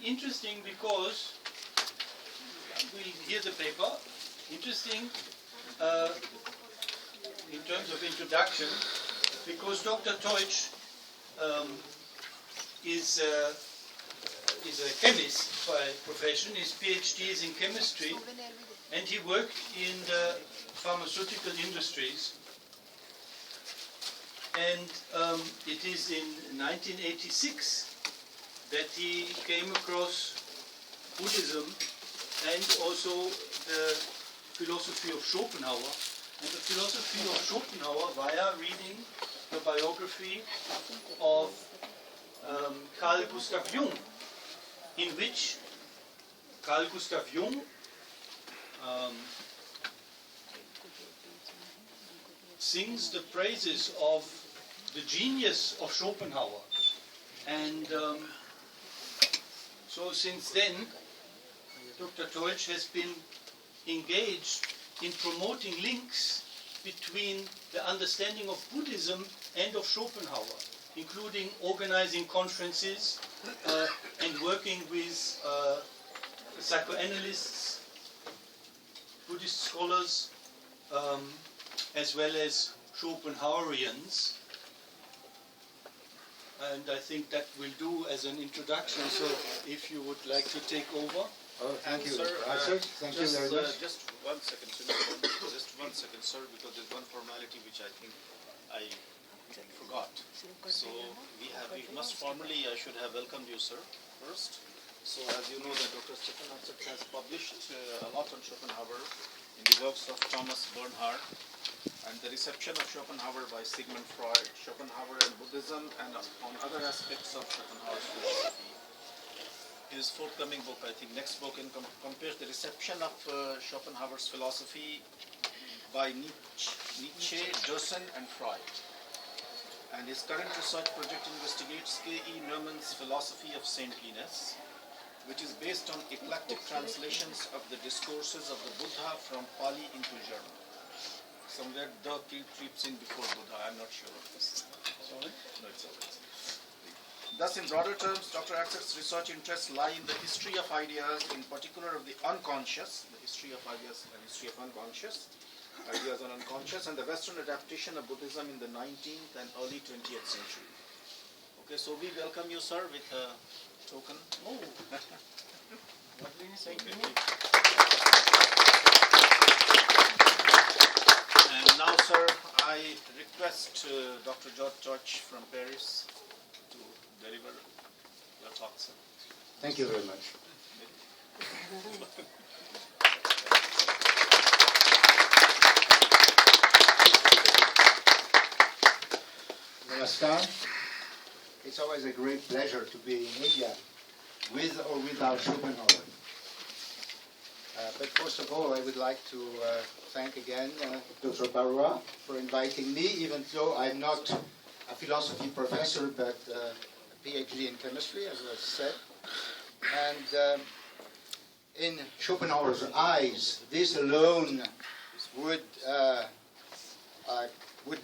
interesting because we'll hear the paper. Interesting in terms of introduction, because Dr. Teutsch is a chemist by profession. His PhD is in chemistry, and he worked in the pharmaceutical industries. And it is in 1986 that he came across Buddhism and also the philosophy of Schopenhauer. And the philosophy of Schopenhauer via reading the biography of Carl Gustav Jung, in which Carl Gustav Jung sings the praises of the genius of Schopenhauer. And so since then, Dr. Teutsch has been engaged in promoting links between the understanding of Buddhism and of Schopenhauer, including organizing conferences and working with psychoanalysts, Buddhist scholars, as well as Schopenhauerians. And I think that will do as an introduction. So if you would like to take over. Oh, thank you, sir. Thank you very much. Just 1 second, sir. Just 1 second, sir, because there's one formality which I think I forgot. So we must formally, I should have welcomed you, sir, first. So as you know, that Dr.Stefan has published a lot on Schopenhauer in the works of Thomas Bernhard, and the reception of Schopenhauer by Sigmund Freud, Schopenhauer and Buddhism, and on other aspects of Schopenhauer's philosophy. His forthcoming book, I think next book, compares the reception of Schopenhauer's philosophy by Nietzsche, Jossen and Freud. And his current research project investigates K.E. Neumann's philosophy of saintliness, which is based on eclectic translations of the discourses of the Buddha from Pali into German. Somewhere the creeps in before Buddha, I'm not sure of this. Sorry? No, it's all right. Thus, in broader terms, Dr. Axe's research interests lie in the history of ideas, in particular of the unconscious, the history of ideas and history of unconscious, ideas on unconscious, and the Western adaptation of Buddhism in the 19th and early 20th century. Okay, so we welcome you, sir, with a token. Oh, thank you. And now, sir, I request Dr.Georges Teutsch from Paris to deliver your talk, sir. Thank you very much. Namaskar. It's always a great pleasure to be in India, with or without Schopenhauer. But first of all, I would like to thank again Dr. Barua for inviting me, even though I'm not a philosophy professor, but a PhD in chemistry, as was said. And in Schopenhauer's eyes, this alone would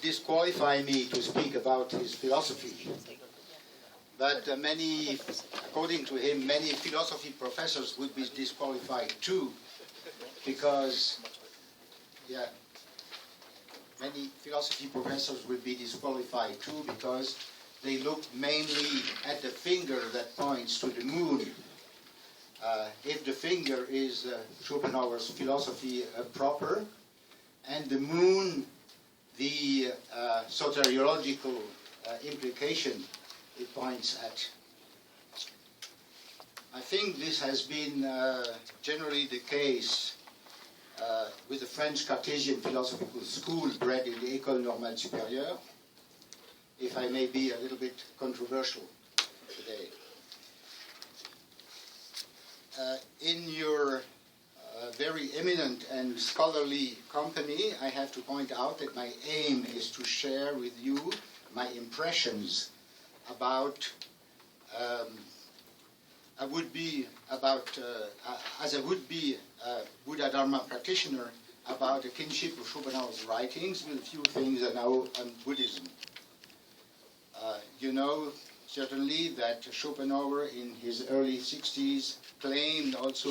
disqualify me to speak about his philosophy. But according to him, many philosophy professors would be disqualified too, because, many philosophy professors would be disqualified too because they look mainly at the finger that points to the moon. If the finger is Schopenhauer's philosophy proper, and the moon, the soteriological implication it points at. I think this has been generally the case with the French Cartesian philosophical school bred in the École Normale Supérieure, if I may be a little bit controversial today. In your very eminent and scholarly company, I have to point out that my aim is to share with you my impressions about as a would-be Buddha Dharma practitioner, about the kinship of Schopenhauer's writings with a few things now on Buddhism. You know, certainly that Schopenhauer in his early 60s claimed also